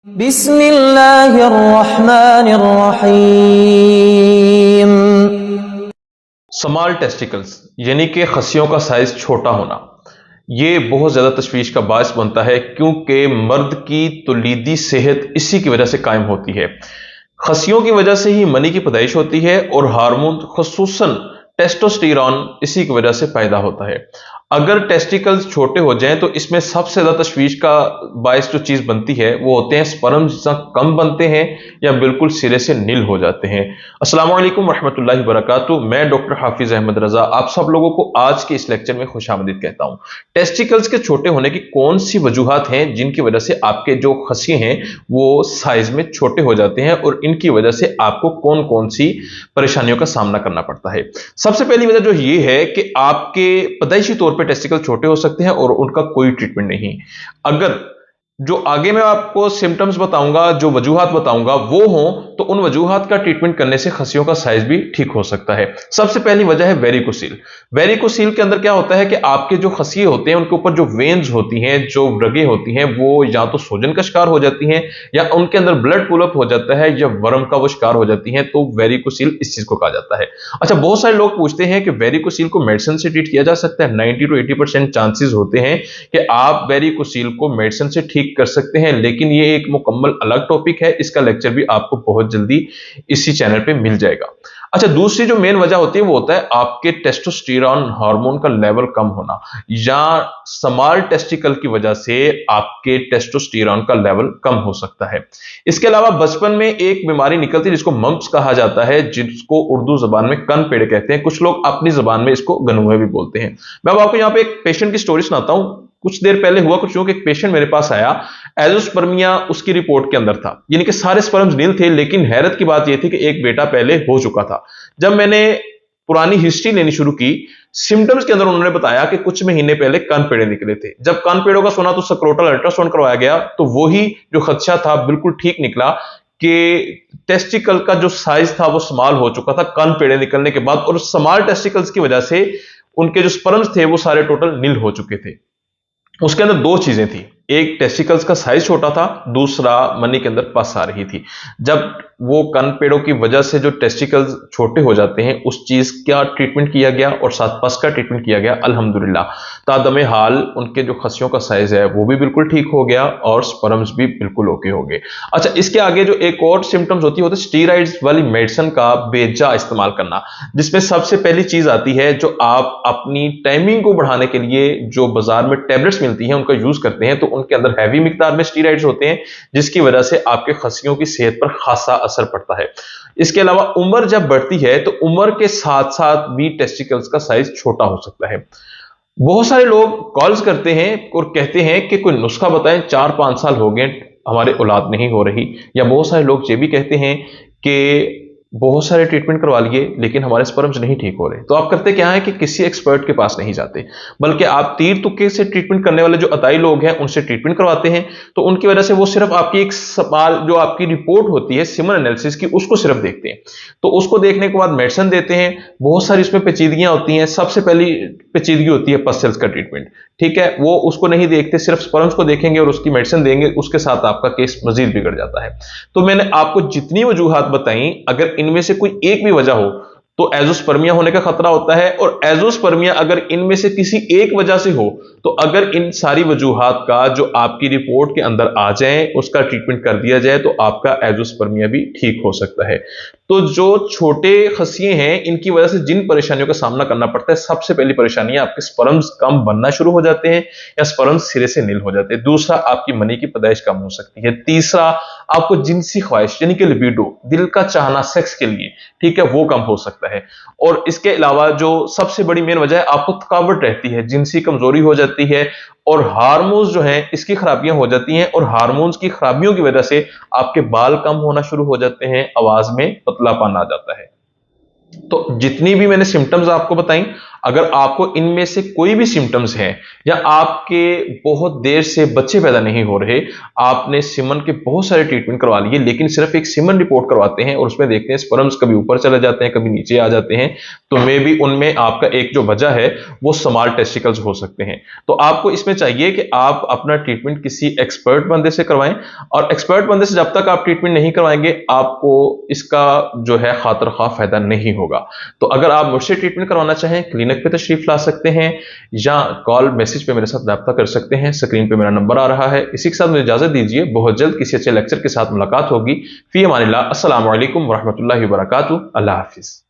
बिस्मिल्लाहिर्रहमानिर्रहीम। Small testicles यानी कि खस्सियों का साइज छोटा होना, ये बहुत ज्यादा तशवीश का बायस बनता है क्योंकि मर्द की तौलीदी सेहत इसी की वजह से कायम होती है। खस्सियों की वजह से ही मनी की पैदाइश होती है और हार्मोन खुसूसन टेस्टोस्टेरोन इसी की वजह से पैदा होता है। अगर टेस्टिकल्स छोटे हो जाएं तो इसमें सबसे ज्यादा तशवीश का बायस जो चीज बनती है वो होते हैं स्पर्म्स कम बनते हैं या बिल्कुल सिरे से नील हो जाते हैं। अस्सलाम वालेकुम रहमतुल्लाहि व बरकातुहू। मैं डॉक्टर हाफिज अहमद रजा आप सब लोगों को आज के इस लेक्चर में खुशामदीद कहता हूं। टेस्टिकल्स के छोटे होने की कौन सी वजूहात हैं जिनकी वजह से आपके जो खस्सिए हैं वो साइज में छोटे हो जाते हैं और इनकी वजह से आपको कौन कौन सी परेशानियों का सामना करना पड़ता है। सबसे पहली वजह जो ये है कि आपके पैदाइशी तौर पे टेस्टिकल छोटे हो सकते हैं और उनका कोई ट्रीटमेंट नहीं। अगर जो आगे मैं आपको सिम्टम्स बताऊंगा, जो वजूहात बताऊंगा वो हो तो उन वजूहात का ट्रीटमेंट करने से खस्सियों का साइज भी ठीक हो सकता है। सबसे पहली वजह है वेरिकोसील। वेरिकोसील के अंदर क्या होता है कि आपके जो खस्सिए होते हैं उनके ऊपर जो वेन्स होती हैं, जो रगें होती हैं, वो या तो सूजन का शिकार हो जाती हैं या उनके अंदर ब्लड पुलअप हो जाता है या वर्म का वो शिकार हो जाती हैं, तो वेरिकोसील इस चीज को कहा जाता है। अच्छा, बहुत सारे लोग पूछते हैं कि वेरिकोसील को मेडिसिन से ट्रीट किया जा सकता है। 90 to 80% चांसेस होते हैं कि आप वेरिकोसील को मेडिसिन से ठीक कर सकते हैं, लेकिन ये एक मुकम्मल अलग टॉपिक है। इसका लेक्चर भी आपको बहुत जल्दी इसी चैनल पे मिल जाएगा। अच्छा, दूसरी जो मेन वजह होती है वो होता है आपके टेस्टोस्टेरोन हार्मोन का लेवल कम होना या स्मॉल टेस्टिकल की वजह से आपके टेस्टोस्टेरोन का लेवल कम हो सकता है। इसके अलावा बचपन में एक बीमारी निकलती है जिसको मम्प्स कहा जाता है, जिसको उर्दू जबान में कन पेड़ कहते हैं, कुछ लोग अपनी जबान में इसको गनुए भी बोलते हैं। मैं अब आपको यहाँ पे एक पेशेंट की स्टोरी सुनाता हूं। कुछ देर पहले हुआ कुछ यूं कि एक पेशेंट मेरे पास आया, एजोस्पर्मिया उसकी रिपोर्ट के अंदर था, यानी कि सारे स्पर्म्स नील थे, लेकिन हैरत की बात यह थी कि एक बेटा पहले हो चुका था। जब मैंने पुरानी हिस्ट्री लेनी शुरू की, सिम्टम्स के अंदर उन्होंने बताया कि कुछ महीने पहले कान पेड़े निकले थे। जब कान पेड़ों का सुना तो स्क्रोटल अल्ट्रासाउंड करवाया गया तो वही जो खदशा था बिल्कुल ठीक निकला कि टेस्टिकल का जो साइज था वो स्मॉल हो चुका था कान पेड़े निकलने के बाद, और स्मॉल टेस्टिकल्स की वजह से उनके जो स्पर्म्स थे वो सारे टोटल नील हो चुके थे। उसके अंदर दो चीजें थी, एक टेस्टिकल्स का साइज छोटा था, दूसरा मनी के अंदर पस आ रही थी। जब वो कन पेड़ों की वजह से जो टेस्टिकल्स छोटे हो जाते हैं उस चीज का ट्रीटमेंट किया गया और साथ पस का ट्रीटमेंट किया गया। अल्हम्दुलिल्लाह तादमे हाल उनके जो खस्सियों का साइज है वो भी बिल्कुल ठीक हो गया और स्पर्म्स भी बिल्कुल ओके हो गए। अच्छा, इसके आगे जो एक और सिम्टम्स होती है वो स्टीरॉइड्स वाली मेडिसिन का बेजा इस्तेमाल करना, जिसमें सबसे पहली चीज आती है जो आप अपनी टाइमिंग को बढ़ाने के लिए जो बाजार में टैबलेट्स मिलती हैं उनका यूज करते हैं, तो उनके अंदर हैवी मिकदार में स्टीरॉइड्स होते हैं जिसकी वजह से आपके खस्सियों की सेहत पर खासा असर पड़ता है। इसके अलावा उम्र जब बढ़ती है तो उम्र के साथ साथ भी टेस्टिकल्स का साइज छोटा हो सकता है। बहुत सारे लोग कॉल्स करते हैं और कहते हैं कि कोई नुस्खा बताएं, 4-5 साल हो गए हमारे औलाद नहीं हो रही। या बहुत सारे लोग ये भी कहते हैं कि बहुत सारे ट्रीटमेंट करवा लिए लेकिन हमारे स्पर्म्स नहीं ठीक हो रहे। तो आप करते क्या है कि किसी एक्सपर्ट के पास नहीं जाते, बल्कि आप तीर तुक्के से ट्रीटमेंट करने वाले जो अताई लोग हैं उनसे ट्रीटमेंट करवाते हैं। तो उनकी वजह से वो सिर्फ आपकी एक सवाल जो आपकी रिपोर्ट होती है सिमन एनालिसिस की, उसको सिर्फ देखते हैं। तो उसको देखने के बाद मेडिसिन देते हैं। बहुत सारी उसमें पेचीदगियां होती हैं। सबसे पहली पेचीदगी होती है पस सेल्स का ट्रीटमेंट। ठीक है, वो उसको नहीं देखते, सिर्फ स्पर्म्स को देखेंगे और उसकी मेडिसिन देंगे, उसके साथ आपका केस मजीद बिगड़ जाता है। तो मैंने आपको जितनी वजूहात बताई, अगर इनमें से कोई एक भी वजह हो तो एजोस्पर्मिया होने का खतरा होता है। और एजोस्पर्मिया अगर इनमें से किसी एक वजह से हो तो अगर इन सारी वजूहात का जो आपकी रिपोर्ट के अंदर आ जाए उसका ट्रीटमेंट कर दिया जाए तो आपका एजोस्पर्मिया भी ठीक हो सकता है। तो जो छोटे खस्सिए हैं इनकी वजह से जिन परेशानियों का सामना करना पड़ता है, सबसे पहली परेशानी है आपके स्पर्म्स कम बनना शुरू हो जाते हैं या स्पर्म्स सिरे से नील हो जाते हैं। दूसरा, आपकी मनी की पैदाइश कम हो सकती है। तीसरा, आपको जिनसी ख्वाहिश यानी कि लिबिडो, दिल का चाहना सेक्स के लिए, ठीक है, वो कम हो सकता है। और इसके अलावा जो सबसे बड़ी मेन वजह है, आपको थकावट रहती है, जिनसी कमजोरी हो जाती है और हार्मोन्स जो हैं इसकी खराबियां हो जाती हैं। और हार्मोन्स की खराबियों की वजह से आपके बाल कम होना शुरू हो जाते हैं, आवाज में पतलापन आ जाता है। तो जितनी भी मैंने सिम्टम्स आपको बताई, अगर आपको इनमें से कोई भी सिम्टम्स हैं या आपके बहुत देर से बच्चे पैदा नहीं हो रहे, आपने सीमन के बहुत सारे ट्रीटमेंट करवा लिए लेकिन सिर्फ एक सीमन रिपोर्ट करवाते हैं और उसमें देखते हैं स्पर्म्स कभी ऊपर चले जाते हैं कभी नीचे आ जाते हैं, तो मे भी उनमें आपका एक जो वजह है वो स्मॉल टेस्टिकल्स हो सकते हैं। तो आपको इसमें चाहिए कि आप अपना ट्रीटमेंट किसी एक्सपर्ट बंदे से करवाएं, और एक्सपर्ट बंदे से जब तक आप ट्रीटमेंट नहीं करवाएंगे आपको इसका जो है खातिर खा फायदा नहीं होगा। तो अगर आप मुझसे ट्रीटमेंट करवाना चाहें क्लिनिक पे तशरीफ ला सकते हैं या कॉल मैसेज पे मेरे साथ रब्ता कर सकते हैं। स्क्रीन पे मेरा नंबर आ रहा है। इसी के साथ मुझे इजाजत दीजिए, बहुत जल्द किसी अच्छे लेक्चर के साथ मुलाकात होगी। फी अमानिल्लाह, अस्सलामु अलैकुम वरहमतुल्लाहि वबरकातुहू। अल्लाह हाफिज।